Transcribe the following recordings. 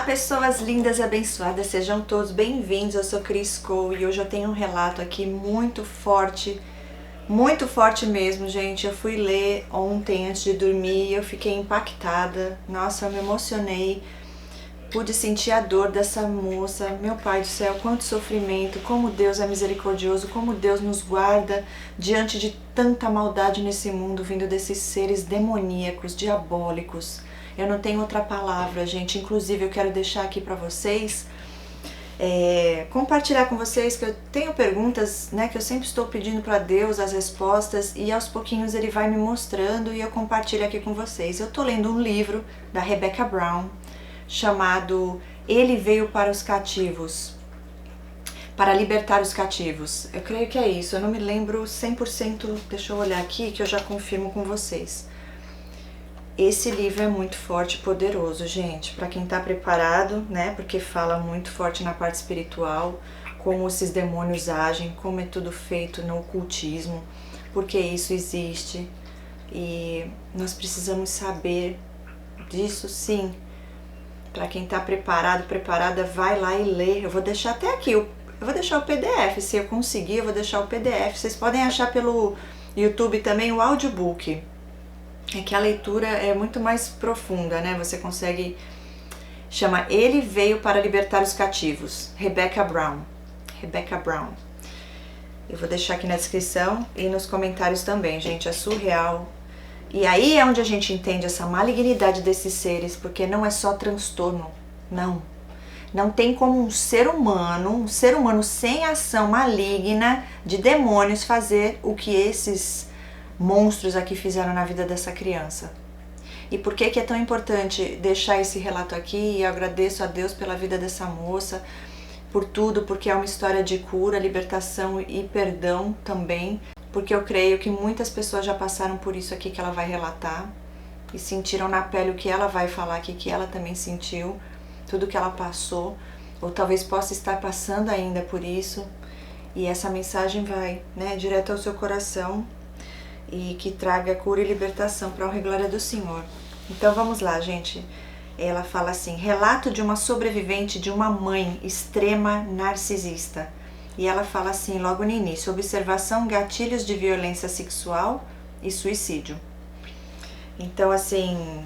Pessoas lindas e abençoadas, sejam todos bem-vindos. Eu sou Cris Cole e hoje eu tenho um relato aqui muito forte mesmo, gente. Eu fui ler ontem antes de dormir e eu fiquei impactada. Nossa, eu me emocionei, pude sentir a dor dessa moça. Meu Pai do céu, quanto sofrimento, como Deus é misericordioso, como Deus nos guarda diante de tanta maldade nesse mundo vindo desses seres demoníacos, diabólicos. Eu não tenho outra palavra, gente. Inclusive, eu quero deixar aqui para vocês, compartilhar com vocês que eu tenho perguntas, né, que eu sempre estou pedindo para Deus as respostas e aos pouquinhos Ele vai me mostrando e eu compartilho aqui com vocês. Eu tô lendo um livro da Rebecca Brown chamado Ele Veio para os Cativos, para libertar os cativos. Eu creio que é isso, eu não me lembro 100%, deixa eu olhar aqui que eu já confirmo com vocês. Esse livro é muito forte e poderoso, gente, para quem tá preparado, né? Porque fala muito forte na parte espiritual, como esses demônios agem, como é tudo feito no ocultismo, porque isso existe e nós precisamos saber disso, sim. Para quem tá preparado, preparada, vai lá e lê. Eu vou deixar até aqui, eu vou deixar o PDF, se eu conseguir, eu vou deixar o PDF. Vocês podem achar pelo YouTube também o audiobook. É que a leitura é muito mais profunda, né? Você consegue... Chama Ele Veio para Libertar os Cativos, Rebecca Brown. Rebecca Brown. Eu vou deixar aqui na descrição e nos comentários também, gente. É surreal. E aí é onde a gente entende essa malignidade desses seres, porque não é só transtorno, não. Não tem como um ser humano sem ação maligna de demônios fazer o que esses monstros aqui fizeram na vida dessa criança. E por que é tão importante deixar esse relato aqui? E eu agradeço a Deus pela vida dessa moça, por tudo, porque é uma história de cura, libertação e perdão também, porque eu creio que muitas pessoas já passaram por isso aqui que ela vai relatar e sentiram na pele o que ela vai falar aqui, que ela também sentiu, tudo que ela passou, ou talvez possa estar passando ainda por isso, e essa mensagem vai, né, direto ao seu coração, e que traga cura e libertação para a honra e glória do Senhor. Então vamos lá, gente. Ela fala assim: relato de uma sobrevivente de uma mãe extrema narcisista. E ela fala assim logo no início: observação, gatilhos de violência sexual e suicídio. Então assim,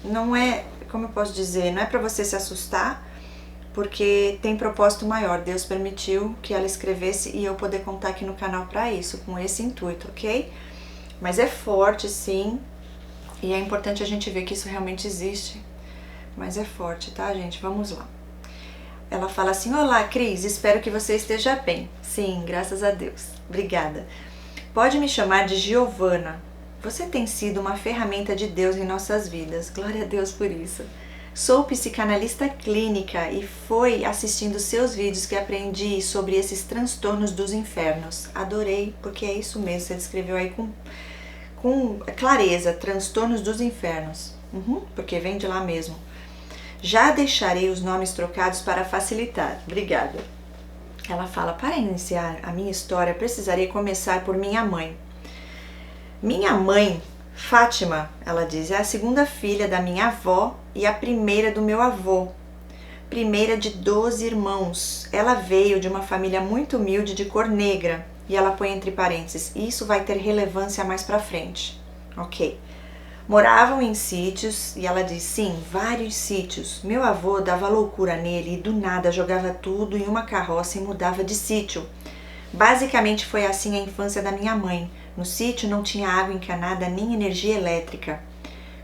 não é, como eu posso dizer, não é para você se assustar, porque tem propósito maior. Deus permitiu que ela escrevesse e eu poder contar aqui no canal para isso, com esse intuito, ok? Mas é forte, sim, e é importante a gente ver que isso realmente existe, mas é forte, tá, gente? Vamos lá. Ela fala assim: olá, Cris, espero que você esteja bem. Sim, graças a Deus. Obrigada. Pode me chamar de Giovana. Você tem sido uma ferramenta de Deus em nossas vidas. Glória a Deus por isso. Sou psicanalista clínica e foi assistindo seus vídeos que aprendi sobre esses transtornos dos infernos. Adorei, porque é isso mesmo, você descreveu aí com clareza, transtornos dos infernos, porque vem de lá mesmo. Já deixarei os nomes trocados para facilitar. Obrigada. Ela fala: para iniciar a minha história, precisarei começar por minha mãe. Minha mãe, Fátima, ela diz, é a segunda filha da minha avó e a primeira do meu avô. Primeira de 12 irmãos. Ela veio de uma família muito humilde de cor negra. E ela põe entre parênteses: isso vai ter relevância mais pra frente. Ok. Moravam em sítios, e ela diz, sim, vários sítios. Meu avô dava loucura nele e do nada jogava tudo em uma carroça e mudava de sítio. Basicamente foi assim a infância da minha mãe. No sítio não tinha água encanada nem energia elétrica.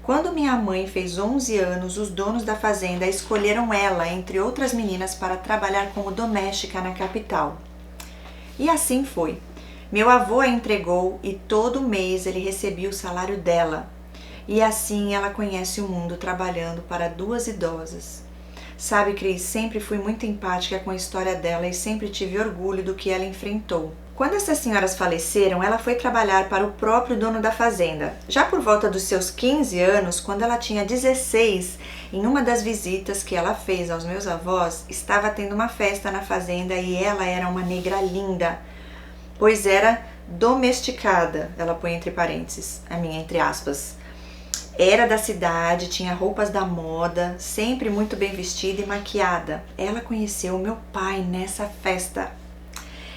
Quando minha mãe fez 11 anos, os donos da fazenda escolheram ela, entre outras meninas, para trabalhar como doméstica na capital. E assim foi. Meu avô a entregou e todo mês ele recebia o salário dela. E assim ela conhece o mundo trabalhando para duas idosas. Sabe, Cris, sempre fui muito empática com a história dela e sempre tive orgulho do que ela enfrentou. Quando essas senhoras faleceram, ela foi trabalhar para o próprio dono da fazenda. Já por volta dos seus 15 anos, quando ela tinha 16, em uma das visitas que ela fez aos meus avós, estava tendo uma festa na fazenda e ela era uma negra linda, pois era domesticada, ela põe entre parênteses, a minha entre aspas. Era da cidade, tinha roupas da moda, sempre muito bem vestida e maquiada. Ela conheceu meu pai nessa festa.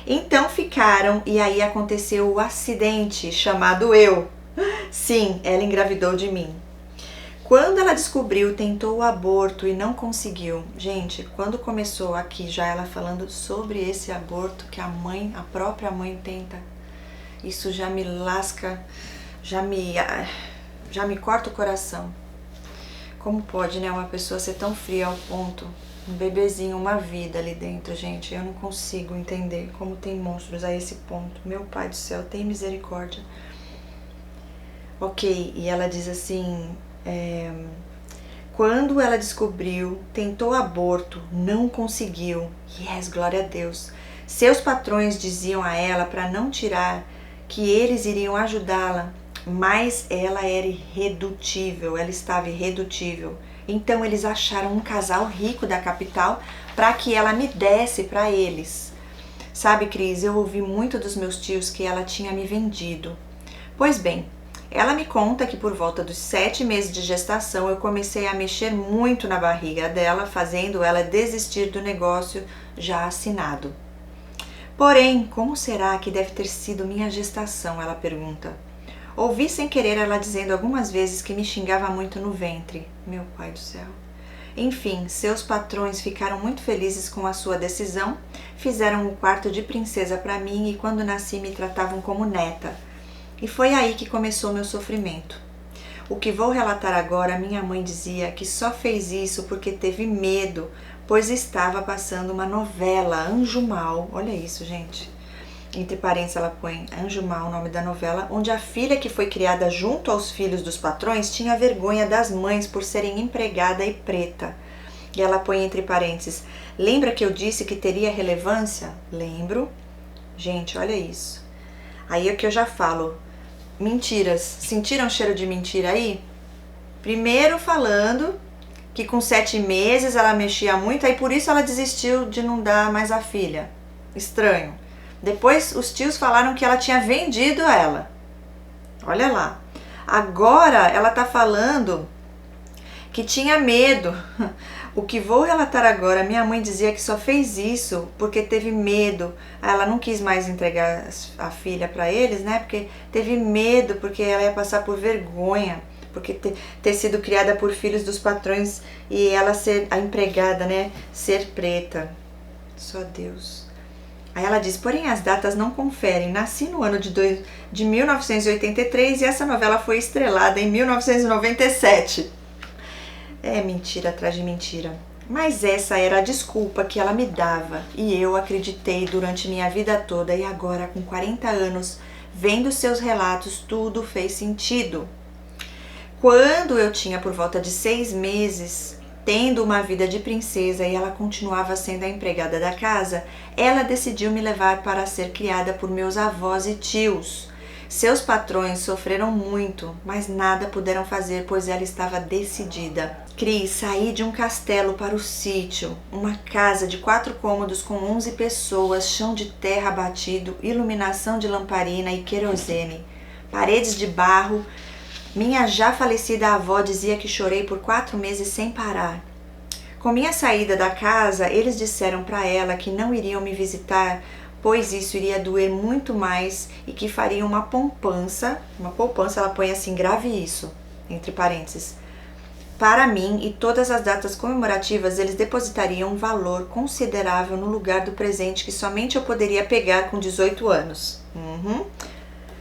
Então ficaram e aí aconteceu o acidente chamado eu. Sim, ela engravidou de mim. Quando ela descobriu, tentou o aborto e não conseguiu. Gente, quando começou aqui já ela falando sobre esse aborto que a própria mãe tenta, isso já me lasca, já me corta o coração. Como pode, né, uma pessoa ser tão fria ao ponto, um bebezinho, uma vida ali dentro, gente, eu não consigo entender como tem monstros a esse ponto. Meu Pai do céu, tem misericórdia. Ok, e ela diz assim, quando ela descobriu, tentou aborto, não conseguiu. Yes, glória a Deus. Seus patrões diziam a ela para não tirar, que eles iriam ajudá-la, mas ela era irredutível, ela estava irredutível. Então eles acharam um casal rico da capital para que ela me desse para eles. Sabe, Cris, eu ouvi muito dos meus tios que ela tinha me vendido. Pois bem, ela me conta que por volta dos 7 meses de gestação eu comecei a mexer muito na barriga dela, fazendo ela desistir do negócio já assinado. Porém, como será que deve ter sido minha gestação? Ela pergunta. Ouvi sem querer ela dizendo algumas vezes que me xingava muito no ventre. Meu Pai do céu. Enfim, seus patrões ficaram muito felizes com a sua decisão, fizeram um quarto de princesa para mim e quando nasci me tratavam como neta. E foi aí que começou meu sofrimento. O que vou relatar agora, minha mãe dizia que só fez isso porque teve medo, pois estava passando uma novela, Anjo Mal. Olha isso, gente. Entre parênteses ela põe Anjo Mal, o nome da novela, onde a filha que foi criada junto aos filhos dos patrões tinha vergonha das mães por serem empregada e preta. E ela põe entre parênteses, lembra que eu disse que teria relevância? Lembro. Gente, olha isso. Aí é que eu já falo, mentiras. Sentiram o cheiro de mentira aí? Primeiro falando que com 7 meses ela mexia muito, aí por isso ela desistiu de não dar mais a filha. Estranho. Depois os tios falaram que ela tinha vendido ela. Olha lá. Agora ela tá falando que tinha medo. O que vou relatar agora, minha mãe dizia que só fez isso porque teve medo. Ela não quis mais entregar a filha para eles, né? Porque teve medo, porque ela ia passar por vergonha, porque ter sido criada por filhos dos patrões e ela ser a empregada, né? Ser preta. Só Deus. Aí ela diz, porém as datas não conferem. Nasci no ano de 1983 e essa novela foi estrelada em 1997. É mentira atrás de mentira. Mas essa era a desculpa que ela me dava e eu acreditei durante minha vida toda e agora com 40 anos, vendo seus relatos, tudo fez sentido. Quando eu tinha por volta de 6 meses, tendo uma vida de princesa e ela continuava sendo a empregada da casa, ela decidiu me levar para ser criada por meus avós e tios. Seus patrões sofreram muito, mas nada puderam fazer, pois ela estava decidida. Cris, saí de um castelo para o sítio, uma casa de 4 cômodos com 11 pessoas, chão de terra batido, iluminação de lamparina e querosene, paredes de barro. Minha já falecida avó dizia que chorei por 4 meses sem parar. Com minha saída da casa, eles disseram para ela que não iriam me visitar, pois isso iria doer muito mais e que fariam uma poupança, ela põe assim, grave isso, entre parênteses, para mim e todas as datas comemorativas eles depositariam um valor considerável no lugar do presente que somente eu poderia pegar com 18 anos.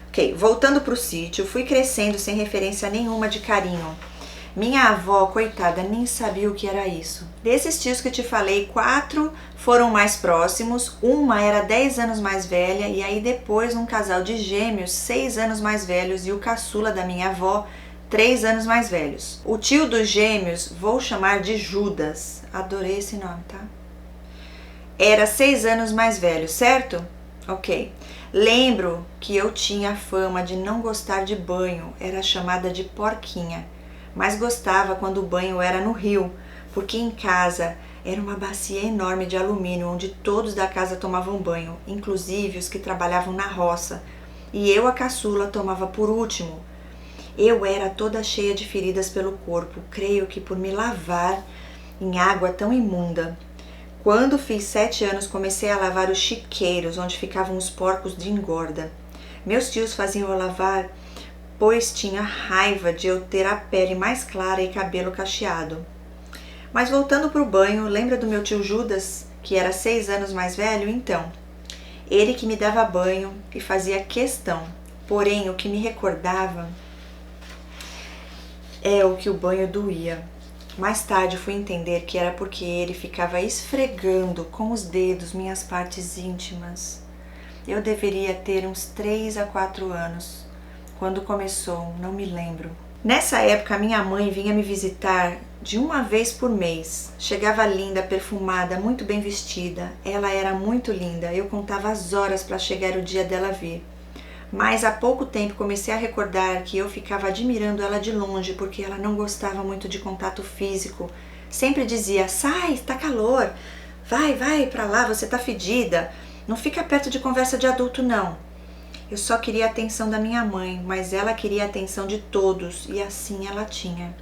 Ok, voltando para o sítio, fui crescendo sem referência nenhuma de carinho. Minha avó, coitada, nem sabia o que era isso. Desses tios que te falei, 4 foram mais próximos, uma era 10 anos mais velha e aí depois um casal de gêmeos, 6 anos mais velhos e o caçula da minha avó, 3 anos mais velhos. O tio dos gêmeos, vou chamar de Judas, adorei esse nome, tá? Era 6 anos mais velho, certo? Ok. Lembro que eu tinha a fama de não gostar de banho, era chamada de porquinha. Mas gostava quando o banho era no rio, porque em casa era uma bacia enorme de alumínio onde todos da casa tomavam banho, inclusive os que trabalhavam na roça, e eu, a caçula, tomava por último. Eu era toda cheia de feridas pelo corpo, creio que por me lavar em água tão imunda. Quando fiz 7 anos, comecei a lavar os chiqueiros, onde ficavam os porcos de engorda. Meus tios faziam eu lavar, pois tinha raiva de eu ter a pele mais clara e cabelo cacheado. Mas voltando para o banho, lembra do meu tio Judas, que era 6 anos mais velho? Então, ele que me dava banho e fazia questão. Porém, o que me recordava é o que o banho doía. Mais tarde fui entender que era porque ele ficava esfregando com os dedos minhas partes íntimas. Eu deveria ter uns 3 a 4 anos. Quando começou, não me lembro. Nessa época, minha mãe vinha me visitar de uma vez por mês. Chegava linda, perfumada, muito bem vestida. Ela era muito linda. Eu contava as horas para chegar o dia dela vir. Mas há pouco tempo comecei a recordar que eu ficava admirando ela de longe porque ela não gostava muito de contato físico. Sempre dizia, sai, tá calor, vai pra lá, você tá fedida, não fica perto de conversa de adulto não. Eu só queria a atenção da minha mãe, mas ela queria a atenção de todos e assim ela tinha.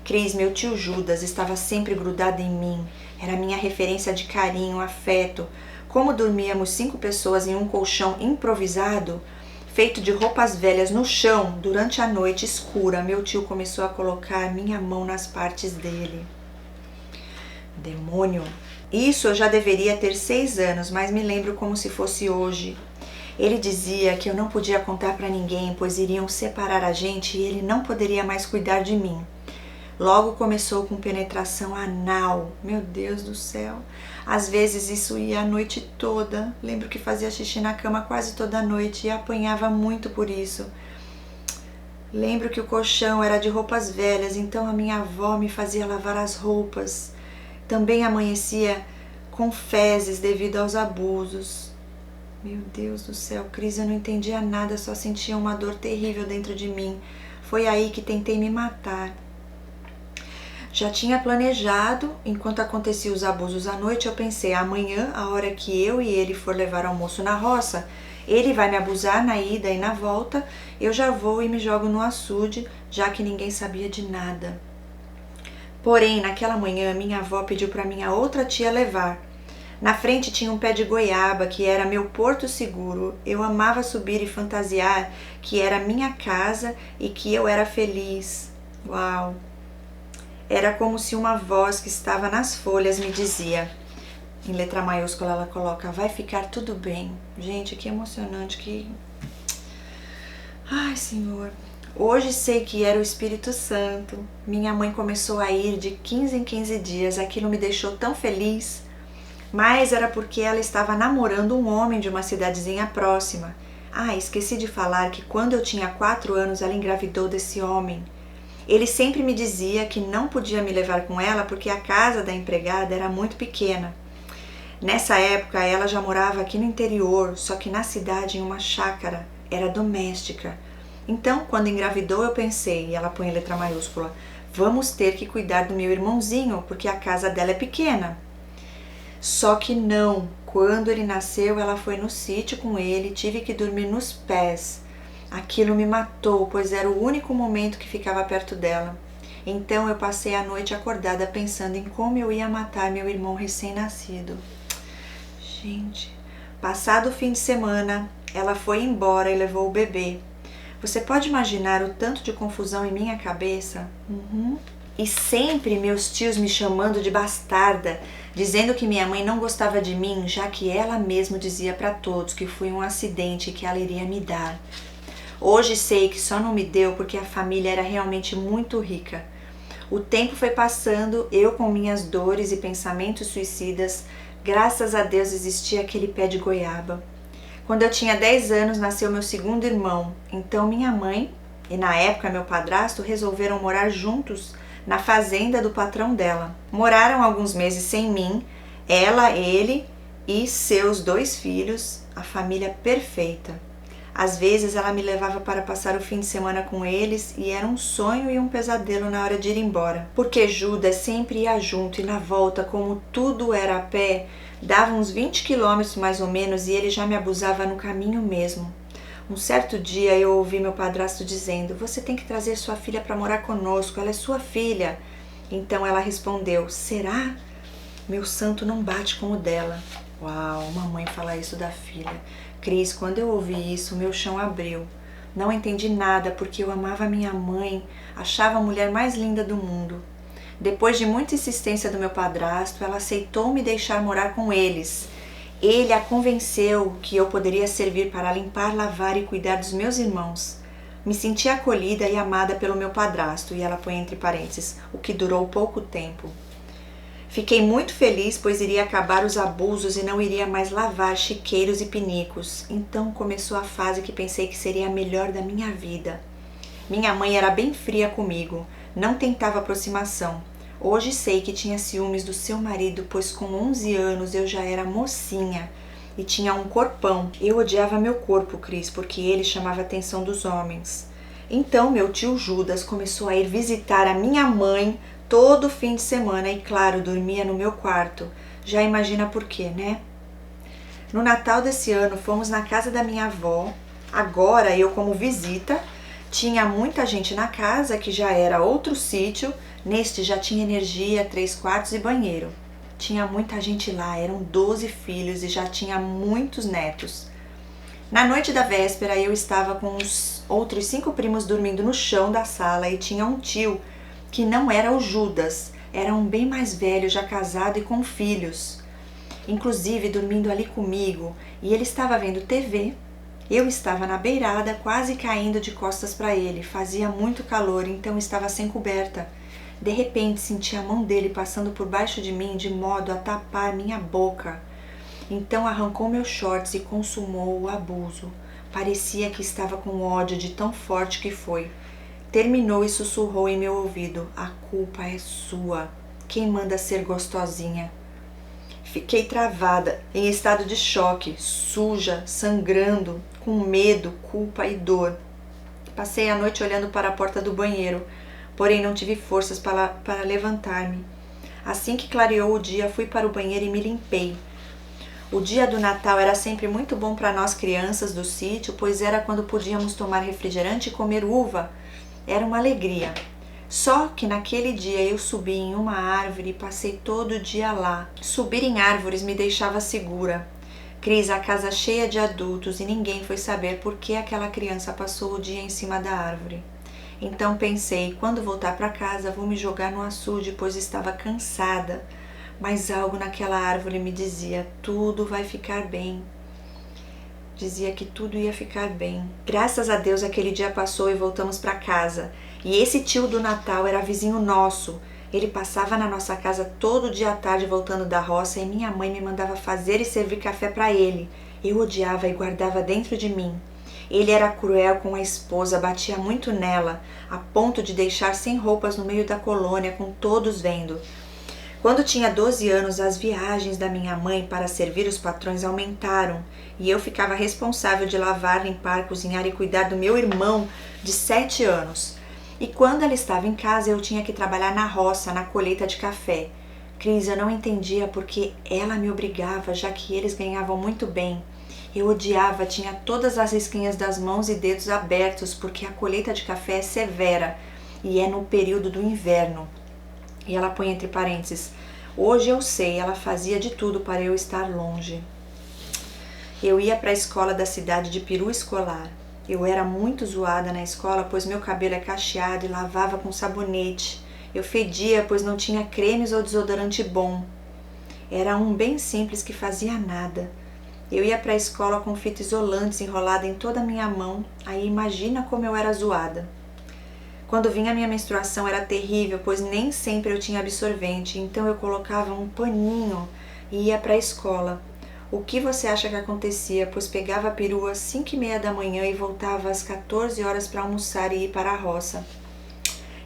Cris, meu tio Judas, estava sempre grudado em mim, era minha referência de carinho, afeto. Como dormíamos 5 pessoas em um colchão improvisado, feito de roupas velhas no chão, durante a noite escura, meu tio começou a colocar minha mão nas partes dele. Demônio! Isso eu já deveria ter 6 anos, mas me lembro como se fosse hoje. Ele dizia que eu não podia contar para ninguém, pois iriam separar a gente e ele não poderia mais cuidar de mim. Logo começou com penetração anal. Meu Deus do céu! Às vezes isso ia a noite toda. Lembro que fazia xixi na cama quase toda noite e apanhava muito por isso. Lembro que o colchão era de roupas velhas, então a minha avó me fazia lavar as roupas. Também amanhecia com fezes devido aos abusos. Meu Deus do céu, Cris, eu não entendia nada, só sentia uma dor terrível dentro de mim. Foi aí que tentei me matar. Já tinha planejado, enquanto aconteciam os abusos à noite, eu pensei, amanhã, a hora que eu e ele for levar almoço na roça, ele vai me abusar na ida e na volta, eu já vou e me jogo no açude, já que ninguém sabia de nada. Porém, naquela manhã, minha avó pediu para minha outra tia levar. Na frente tinha um pé de goiaba, que era meu porto seguro. Eu amava subir e fantasiar que era minha casa e que eu era feliz. Uau! Era como se uma voz que estava nas folhas me dizia, em letra maiúscula ela coloca, vai ficar tudo bem. Gente, que emocionante, que... Ai, Senhor. Hoje sei que era o Espírito Santo. Minha mãe começou a ir de 15 em 15 dias. Aquilo me deixou tão feliz. Mas era porque ela estava namorando um homem de uma cidadezinha próxima. Ah, esqueci de falar que quando eu tinha 4 anos ela engravidou desse homem. Ele sempre me dizia que não podia me levar com ela porque a casa da empregada era muito pequena. Nessa época ela já morava aqui no interior, só que na cidade em uma chácara, era doméstica. Então, quando engravidou eu pensei, e ela põe em letra maiúscula, vamos ter que cuidar do meu irmãozinho porque a casa dela é pequena. Só que não, quando ele nasceu ela foi no sítio com ele, tive que dormir nos pés. Aquilo me matou, pois era o único momento que ficava perto dela. Então eu passei a noite acordada pensando em como eu ia matar meu irmão recém-nascido. Gente, passado o fim de semana, ela foi embora e levou o bebê. Você pode imaginar o tanto de confusão em minha cabeça? E sempre meus tios me chamando de bastarda, dizendo que minha mãe não gostava de mim, já que ela mesma dizia para todos que foi um acidente que ela iria me dar. Hoje sei que só não me deu porque a família era realmente muito rica. O tempo foi passando, eu com minhas dores e pensamentos suicidas, graças a Deus existia aquele pé de goiaba. Quando eu tinha 10 anos nasceu meu segundo irmão, então minha mãe e na época meu padrasto resolveram morar juntos na fazenda do patrão dela. Moraram alguns meses sem mim, ela, ele e seus 2 filhos, a família perfeita. Às vezes ela me levava para passar o fim de semana com eles e era um sonho e um pesadelo na hora de ir embora. Porque Judas sempre ia junto e na volta, como tudo era a pé, dava uns 20 quilômetros mais ou menos e ele já me abusava no caminho mesmo. Um certo dia eu ouvi meu padrasto dizendo: "Você tem que trazer sua filha para morar conosco, ela é sua filha." Então ela respondeu: "Será? Meu santo não bate com o dela." Uau, uma mãe fala isso da filha. Cris, quando eu ouvi isso, meu chão abriu. Não entendi nada porque eu amava minha mãe, achava a mulher mais linda do mundo. Depois de muita insistência do meu padrasto, ela aceitou me deixar morar com eles. Ele a convenceu que eu poderia servir para limpar, lavar e cuidar dos meus irmãos. Me senti acolhida e amada pelo meu padrasto, e ela põe entre parênteses, o que durou pouco tempo. Fiquei muito feliz, pois iria acabar os abusos e não iria mais lavar chiqueiros e pinicos. Então começou a fase que pensei que seria a melhor da minha vida. Minha mãe era bem fria comigo, não tentava aproximação. Hoje sei que tinha ciúmes do seu marido, pois com 11 anos eu já era mocinha e tinha um corpão. Eu odiava meu corpo, Cris, porque ele chamava a atenção dos homens. Então meu tio Judas começou a ir visitar a minha mãe todo fim de semana e, claro, dormia no meu quarto. Já imagina por quê, né? No Natal desse ano fomos na casa da minha avó. Agora eu, como visita, tinha muita gente na casa, que já era outro sítio. Neste já tinha energia, 3 quartos e banheiro. Tinha muita gente lá, eram 12 filhos e já tinha muitos netos. Na noite da véspera eu estava com os outros 5 primos dormindo no chão da sala e tinha um tio que não era o Judas, era um bem mais velho, já casado e com filhos. Inclusive dormindo ali comigo, e ele estava vendo TV. Eu estava na beirada, quase caindo de costas para ele. Fazia muito calor, então estava sem coberta. De repente senti a mão dele passando por baixo de mim de modo a tapar minha boca. Então arrancou meus shorts e consumou o abuso. Parecia que estava com ódio de tão forte que foi. Terminou e sussurrou em meu ouvido: "A culpa é sua. Quem manda ser gostosinha?" Fiquei travada, em estado de choque, suja, sangrando, com medo, culpa e dor. Passei a noite olhando para a porta do banheiro, porém não tive forças para levantar-me. Assim que clareou o dia, fui para o banheiro e me limpei. O dia do Natal era sempre muito bom para nós crianças do sítio, pois era quando podíamos tomar refrigerante e comer uva. Era uma alegria. Só que naquele dia eu subi em uma árvore e passei todo o dia lá. Subir em árvores me deixava segura. Cris, a casa cheia de adultos e ninguém foi saber por que aquela criança passou o dia em cima da árvore. Então pensei, quando voltar para casa vou me jogar no açude, pois estava cansada. Mas algo naquela árvore me dizia: tudo vai ficar bem. Dizia que tudo ia ficar bem. Graças a Deus aquele dia passou e voltamos para casa. E esse tio do Natal era vizinho nosso. Ele passava na nossa casa todo dia à tarde voltando da roça e minha mãe me mandava fazer e servir café para ele. Eu odiava e guardava dentro de mim. Ele era cruel com a esposa, batia muito nela, a ponto de deixar sem roupas no meio da colônia com todos vendo. Quando tinha 12 anos, as viagens da minha mãe para servir os patrões aumentaram e eu ficava responsável de lavar, limpar, cozinhar e cuidar do meu irmão de 7 anos. E quando ela estava em casa, eu tinha que trabalhar na roça, na colheita de café. Cris, eu não entendia porque ela me obrigava, já que eles ganhavam muito bem. Eu odiava, tinha todas as risquinhas das mãos e dedos abertos, porque a colheita de café é severa e é no período do inverno. E ela põe entre parênteses: hoje eu sei, ela fazia de tudo para eu estar longe. Eu ia para a escola da cidade de peru escolar. Eu era muito zoada na escola, pois meu cabelo é cacheado e lavava com sabonete. Eu fedia, pois não tinha cremes ou desodorante bom. Era um bem simples que fazia nada. Eu ia para a escola com fita isolante enrolada em toda a minha mão, aí imagina como eu era zoada. Quando vinha a minha menstruação era terrível, pois nem sempre eu tinha absorvente, então eu colocava um paninho e ia para a escola. O que você acha que acontecia? Pois pegava a perua às 5h30 da manhã e voltava às 14 horas para almoçar e ir para a roça.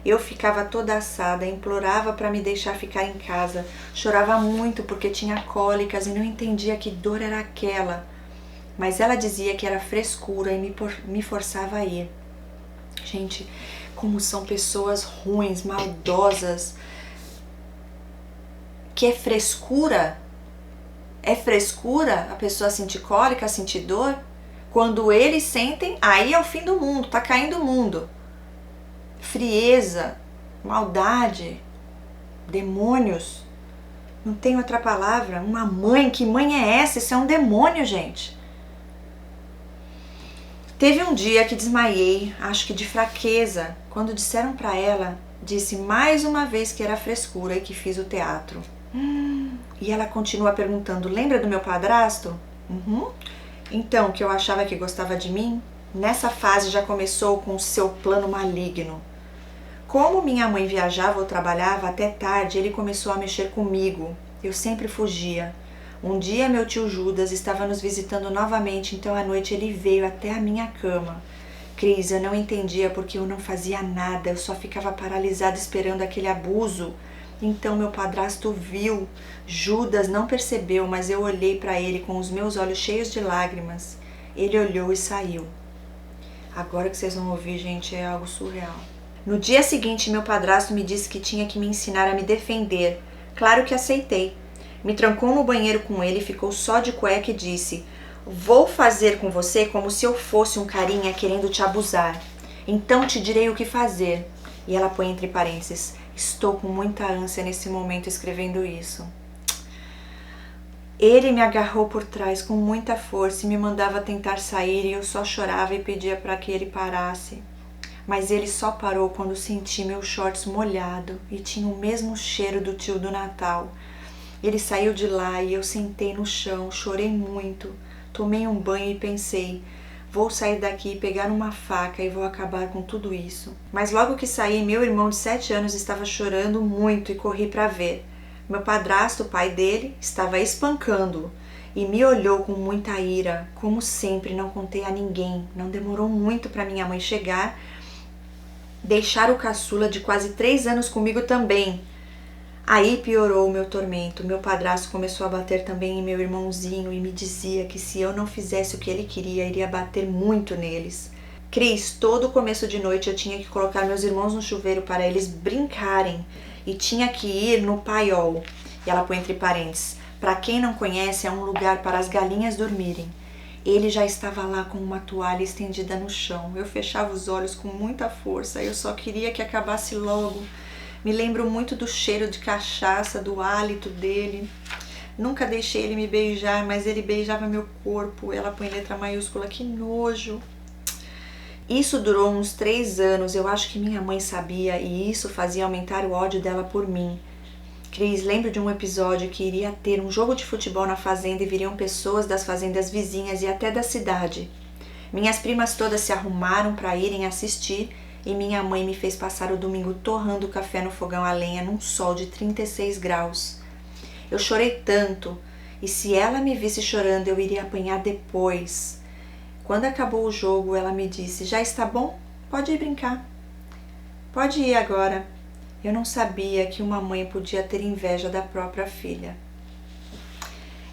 Eu ficava toda assada, implorava para me deixar ficar em casa, chorava muito porque tinha cólicas e não entendia que dor era aquela. Mas ela dizia que era frescura e me forçava a ir. Gente, como são pessoas ruins, maldosas. Que é frescura? É frescura a pessoa sentir cólica, sentir dor? Quando eles sentem, aí é o fim do mundo, tá caindo o mundo. Frieza, maldade, demônios. Não tem outra palavra. Uma mãe, que mãe é essa? Isso é um demônio, gente. Teve um dia que desmaiei, acho que de fraqueza, quando disseram pra ela, disse mais uma vez que era frescura e que fiz o teatro. E ela continua perguntando, lembra do meu padrasto? Então, que eu achava que gostava de mim? Nessa fase já começou com o seu plano maligno. Como minha mãe viajava ou trabalhava até tarde, ele começou a mexer comigo. Eu sempre fugia. Um dia meu tio Judas estava nos visitando novamente, então à noite ele veio até a minha cama. Cris, eu não entendia porque eu não fazia nada, eu só ficava paralisada esperando aquele abuso. Então meu padrasto viu. Judas não percebeu, mas eu olhei para ele com os meus olhos cheios de lágrimas. Ele olhou e saiu. Agora que vocês vão ouvir, gente, é algo surreal. No dia seguinte, meu padrasto me disse que tinha que me ensinar a me defender. Claro que aceitei. Me trancou no banheiro com ele, ficou só de cueca e disse: vou fazer com você como se eu fosse um carinha querendo te abusar. Então te direi o que fazer. E ela põe entre parênteses: estou com muita ânsia nesse momento escrevendo isso. Ele me agarrou por trás com muita força e me mandava tentar sair e eu só chorava e pedia para que ele parasse. Mas ele só parou quando senti meu shorts molhado e tinha o mesmo cheiro do tio do Natal. Ele saiu de lá e eu sentei no chão, chorei muito, tomei um banho e pensei, vou sair daqui, pegar uma faca e vou acabar com tudo isso. Mas logo que saí, meu irmão de 7 anos estava chorando muito e corri para ver. Meu padrasto, o pai dele, estava espancando-o e me olhou com muita ira. Como sempre, não contei a ninguém. Não demorou muito para minha mãe chegar, deixar o caçula de quase 3 anos comigo também. Aí piorou o meu tormento. Meu padrasto começou a bater também em meu irmãozinho e me dizia que se eu não fizesse o que ele queria, iria bater muito neles. Cris, todo começo de noite eu tinha que colocar meus irmãos no chuveiro para eles brincarem e tinha que ir no paiol. E ela põe entre parênteses, para quem não conhece, é um lugar para as galinhas dormirem. Ele já estava lá com uma toalha estendida no chão. Eu fechava os olhos com muita força, eu só queria que acabasse logo. Me lembro muito do cheiro de cachaça, do hálito dele. Nunca deixei ele me beijar, mas ele beijava meu corpo. Ela põe letra maiúscula, que nojo. Isso durou uns 3 anos, eu acho que minha mãe sabia e isso fazia aumentar o ódio dela por mim. Cris, lembro de um episódio que iria ter um jogo de futebol na fazenda e viriam pessoas das fazendas vizinhas e até da cidade. Minhas primas todas se arrumaram para irem assistir e minha mãe me fez passar o domingo torrando o café no fogão a lenha num sol de 36 graus. Eu chorei tanto e se ela me visse chorando eu iria apanhar depois. Quando acabou o jogo ela me disse, já está bom? Pode ir brincar. Pode ir agora. Eu não sabia que uma mãe podia ter inveja da própria filha.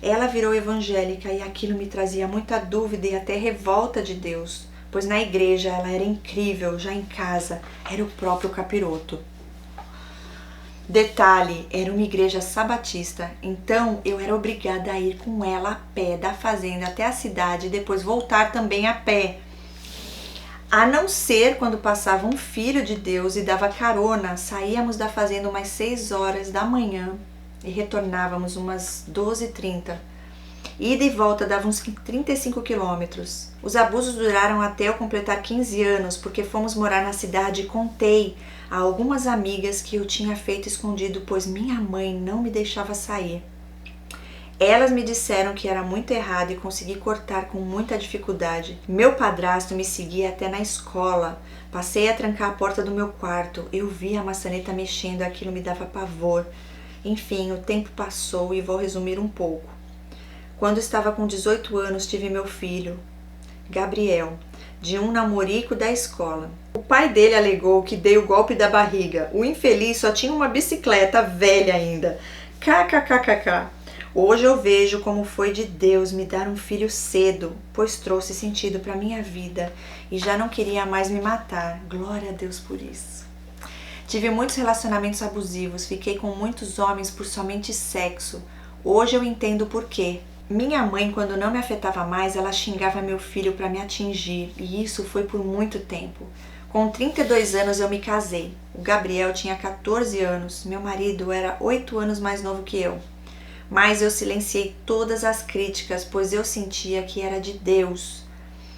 Ela virou evangélica e aquilo me trazia muita dúvida e até revolta de Deus, pois na igreja ela era incrível, já em casa era o próprio capiroto. Detalhe, era uma igreja sabatista, então eu era obrigada a ir com ela a pé da fazenda até a cidade e depois voltar também a pé. A não ser quando passava um filho de Deus e dava carona, saíamos da fazenda umas 6 horas da manhã e retornávamos umas 12h30. Ida e volta dava uns 35 quilômetros. Os abusos duraram até eu completar 15 anos, porque fomos morar na cidade e contei a algumas amigas que eu tinha feito escondido, pois minha mãe não me deixava sair. Elas me disseram que era muito errado e consegui cortar com muita dificuldade. Meu padrasto me seguia até na escola. Passei a trancar a porta do meu quarto. Eu vi a maçaneta mexendo, aquilo me dava pavor. Enfim, o tempo passou e vou resumir um pouco. Quando estava com 18 anos, tive meu filho, Gabriel, de um namorico da escola. O pai dele alegou que dei o golpe da barriga. O infeliz só tinha uma bicicleta velha ainda. KKKKK. Hoje eu vejo como foi de Deus me dar um filho cedo, pois trouxe sentido para minha vida e já não queria mais me matar. Glória a Deus por isso. Tive muitos relacionamentos abusivos, fiquei com muitos homens por somente sexo. Hoje eu entendo por quê. Minha mãe, quando não me afetava mais, ela xingava meu filho para me atingir, e isso foi por muito tempo. Com 32 anos eu me casei. O Gabriel tinha 14 anos, meu marido era 8 anos mais novo que eu. Mas eu silenciei todas as críticas, pois eu sentia que era de Deus.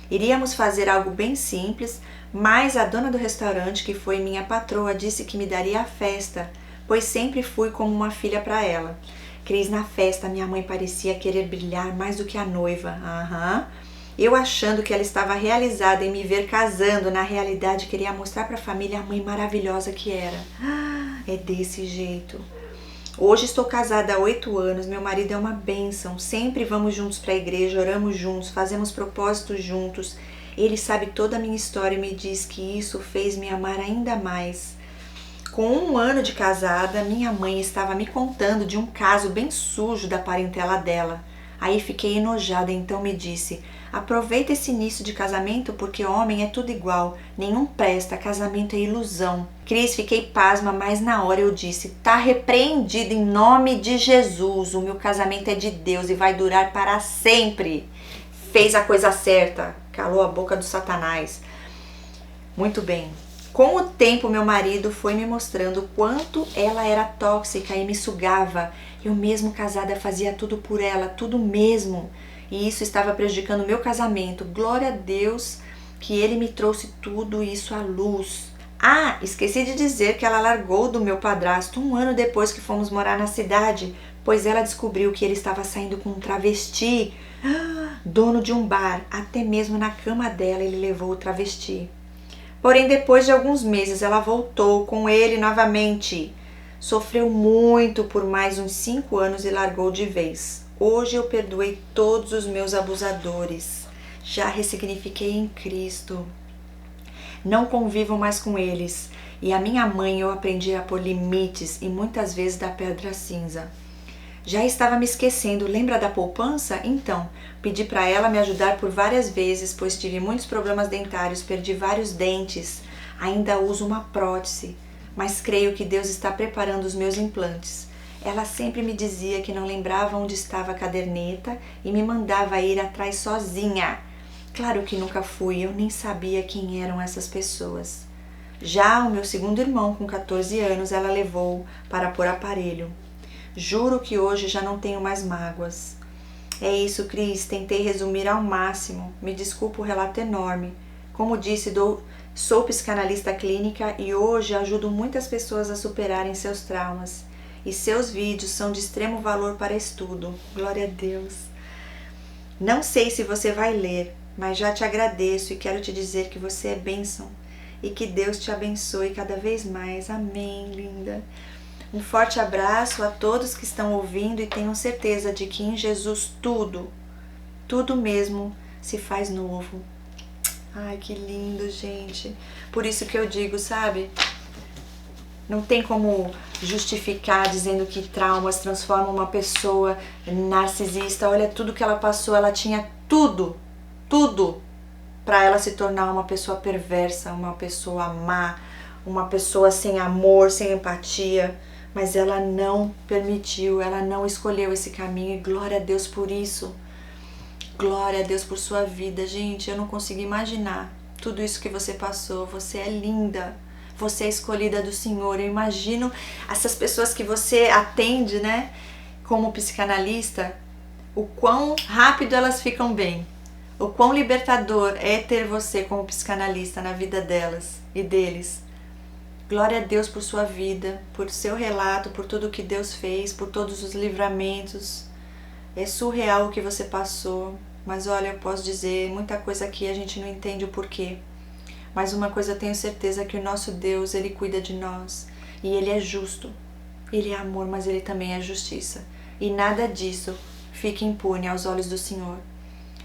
Iríamos fazer algo bem simples, mas a dona do restaurante, que foi minha patroa, disse que me daria a festa, pois sempre fui como uma filha para ela. Cris, na festa minha mãe parecia querer brilhar mais do que a noiva. Eu achando que ela estava realizada em me ver casando, na realidade queria mostrar para a família a mãe maravilhosa que era. É desse jeito. Hoje estou casada há 8 anos, meu marido é uma bênção, sempre vamos juntos para a igreja, oramos juntos, fazemos propósitos juntos. Ele sabe toda a minha história e me diz que isso fez me amar ainda mais. Com 1 ano de casada, minha mãe estava me contando de um caso bem sujo da parentela dela. Aí fiquei enojada, então me disse: aproveita esse início de casamento porque homem é tudo igual, nenhum presta, casamento é ilusão. Cris, fiquei pasma, mas na hora eu disse: tá repreendido em nome de Jesus, o meu casamento é de Deus e vai durar para sempre. Fez a coisa certa, calou a boca do Satanás. Muito bem. Com o tempo, meu marido foi me mostrando o quanto ela era tóxica e me sugava. Eu mesmo casada fazia tudo por ela, tudo mesmo. E isso estava prejudicando o meu casamento. Glória a Deus que ele me trouxe tudo isso à luz. Esqueci de dizer que ela largou do meu padrasto 1 ano depois que fomos morar na cidade, pois ela descobriu que ele estava saindo com um travesti, dono de um bar. Até mesmo na cama dela ele levou o travesti. Porém, depois de alguns meses, ela voltou com ele novamente. Sofreu muito por mais uns 5 anos e largou de vez. Hoje eu perdoei todos os meus abusadores. Já ressignifiquei em Cristo. Não convivo mais com eles. E a minha mãe eu aprendi a pôr limites e muitas vezes dar pedra cinza. Já estava me esquecendo, lembra da poupança? Então, pedi para ela me ajudar por várias vezes, pois tive muitos problemas dentários, perdi vários dentes, ainda uso uma prótese, mas creio que Deus está preparando os meus implantes. Ela sempre me dizia que não lembrava onde estava a caderneta e me mandava ir atrás sozinha. Claro que nunca fui, eu nem sabia quem eram essas pessoas. Já o meu segundo irmão, com 14 anos, ela levou para pôr aparelho. Juro que hoje já não tenho mais mágoas. É isso, Cris, tentei resumir ao máximo. Me desculpa o relato enorme. Como disse, sou psicanalista clínica e hoje ajudo muitas pessoas a superarem seus traumas. E seus vídeos são de extremo valor para estudo. Glória a Deus. Não sei se você vai ler, mas já te agradeço e quero te dizer que você é bênção. E que Deus te abençoe cada vez mais. Amém, linda. Um forte abraço a todos que estão ouvindo e tenham certeza de que em Jesus tudo mesmo se faz novo. Ai, que lindo, gente. Por isso que eu digo, sabe? Não tem como justificar dizendo que traumas transformam uma pessoa narcisista. Olha tudo que ela passou, ela tinha tudo para ela se tornar uma pessoa perversa, uma pessoa má, uma pessoa sem amor, sem empatia. Mas ela não permitiu, ela não escolheu esse caminho e glória a Deus por isso. Glória a Deus por sua vida, gente. Eu não consigo imaginar tudo isso que você passou. Você é linda, você é escolhida do Senhor. Eu imagino essas pessoas que você atende, né, como psicanalista, o quão rápido elas ficam bem. O quão libertador é ter você como psicanalista na vida delas e deles. Glória a Deus por sua vida, por seu relato, por tudo que Deus fez, por todos os livramentos. É surreal o que você passou, mas olha, eu posso dizer, muita coisa aqui a gente não entende o porquê. Mas uma coisa eu tenho certeza, que o nosso Deus, Ele cuida de nós. E Ele é justo. Ele é amor, mas Ele também é justiça. E nada disso fica impune aos olhos do Senhor.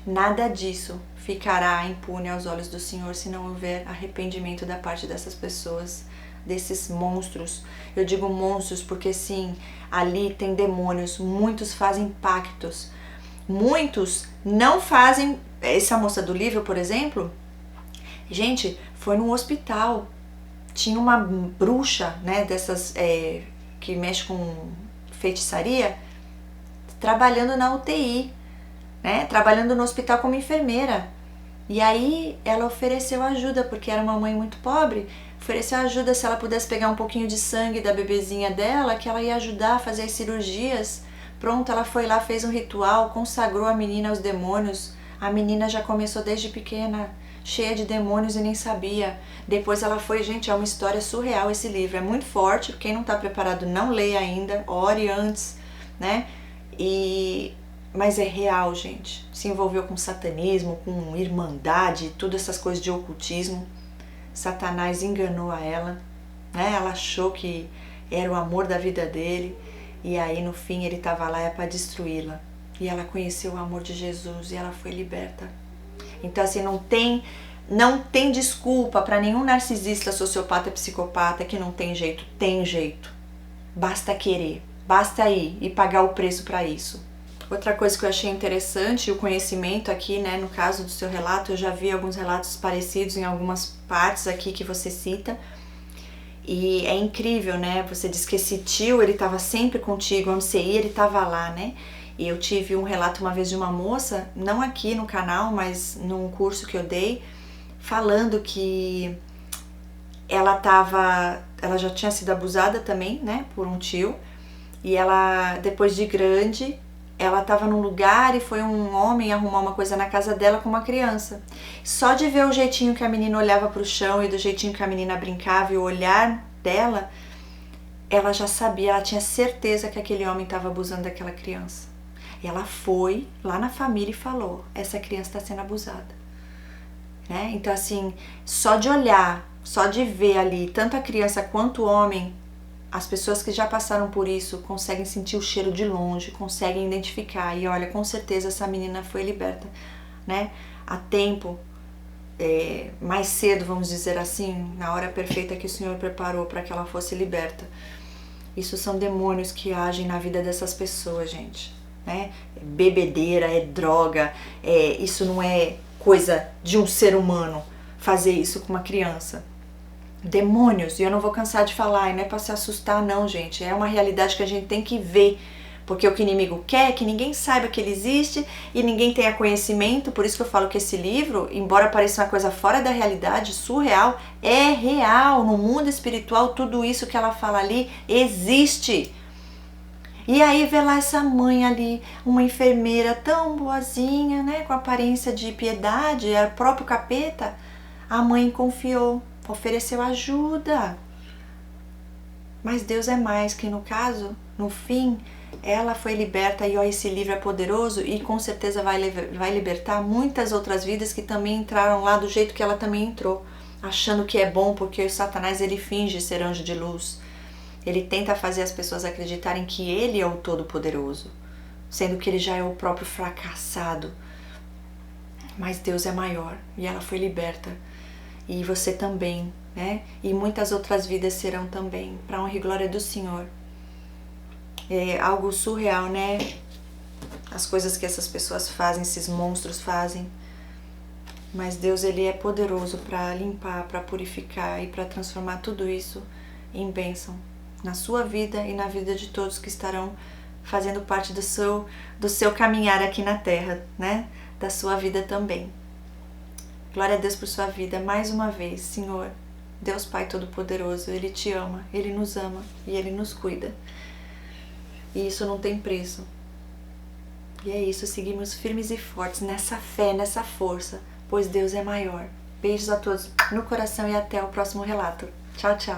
Nada disso ficará impune aos olhos do Senhor se não houver arrependimento da parte dessas pessoas, desses monstros. Eu digo monstros porque sim, ali tem demônios, muitos fazem pactos, muitos não fazem. Essa moça do livro, por exemplo, gente, foi num hospital, tinha uma bruxa, né, dessas que mexe com feitiçaria, trabalhando na UTI. né? Trabalhando no hospital como enfermeira. E aí ela ofereceu ajuda, porque era uma mãe muito pobre, ofereceu ajuda se ela pudesse pegar um pouquinho de sangue da bebezinha dela, que ela ia ajudar a fazer as cirurgias. Pronto, ela foi lá, fez um ritual, consagrou a menina aos demônios. A menina já começou desde pequena, cheia de demônios e nem sabia. Depois ela foi, gente, é uma história surreal esse livro, é muito forte, quem não está preparado não leia ainda, ore antes, né? Mas é real, gente. Se envolveu com satanismo, com irmandade, todas essas coisas de ocultismo. Satanás enganou a ela, né? Ela achou que era o amor da vida dele, e aí no fim ele estava lá para destruí-la. E ela conheceu o amor de Jesus e ela foi liberta. Então assim, não tem desculpa para nenhum narcisista, sociopata, psicopata que não tem jeito. Tem jeito. Basta querer, basta ir e pagar o preço para isso. Outra coisa que eu achei interessante, o conhecimento aqui, né, no caso do seu relato, eu já vi alguns relatos parecidos em algumas partes aqui que você cita, e é incrível, né, você diz que esse tio, ele estava sempre contigo, onde você ia, ele estava lá, né, e eu tive um relato uma vez de uma moça, não aqui no canal, mas num curso que eu dei, falando que ela já tinha sido abusada também, né, por um tio, e ela, depois de grande, ela estava num lugar e foi um homem arrumar uma coisa na casa dela com uma criança. Só de ver o jeitinho que a menina olhava para o chão e do jeitinho que a menina brincava e o olhar dela, ela já sabia, ela tinha certeza que aquele homem estava abusando daquela criança. E ela foi lá na família e falou, essa criança está sendo abusada. Né? Então assim, só de olhar, só de ver ali, tanto a criança quanto o homem, as pessoas que já passaram por isso conseguem sentir o cheiro de longe, conseguem identificar. E olha, com certeza essa menina foi liberta, né? A tempo, mais cedo, vamos dizer assim, na hora perfeita que o Senhor preparou para que ela fosse liberta. Isso são demônios que agem na vida dessas pessoas, gente. Né? É bebedeira, é droga, isso não é coisa de um ser humano fazer isso com uma criança. Demônios, e eu não vou cansar de falar, e não é para se assustar não, gente, é uma realidade que a gente tem que ver, porque o que o inimigo quer é que ninguém saiba que ele existe e ninguém tenha conhecimento. Por isso que eu falo que esse livro, embora pareça uma coisa fora da realidade, surreal, é real. No mundo espiritual, tudo isso que ela fala ali existe. E aí vê lá essa mãe ali, uma enfermeira tão boazinha, né, com aparência de piedade, era o próprio capeta. A mãe confiou, ofereceu ajuda. Mas Deus é mais, que no caso, no fim, ela foi liberta. E ó, esse livro é poderoso e com certeza vai libertar muitas outras vidas que também entraram lá do jeito que ela também entrou, achando que é bom, porque o Satanás, ele finge ser anjo de luz. Ele tenta fazer as pessoas acreditarem que ele é o Todo-Poderoso, sendo que ele já é o próprio fracassado. Mas Deus é maior e ela foi liberta. E você também, né? E muitas outras vidas serão também, para honra e glória do Senhor. É algo surreal, né? As coisas que essas pessoas fazem, esses monstros fazem. Mas Deus, ele é poderoso para limpar, para purificar e para transformar tudo isso em bênção na sua vida e na vida de todos que estarão fazendo parte do seu caminhar aqui na Terra, né? Da sua vida também. Glória a Deus por sua vida mais uma vez, Senhor. Deus Pai Todo-Poderoso, Ele te ama, Ele nos ama e Ele nos cuida. E isso não tem preço. E é isso, seguimos firmes e fortes nessa fé, nessa força, pois Deus é maior. Beijos a todos no coração e até o próximo relato. Tchau, tchau.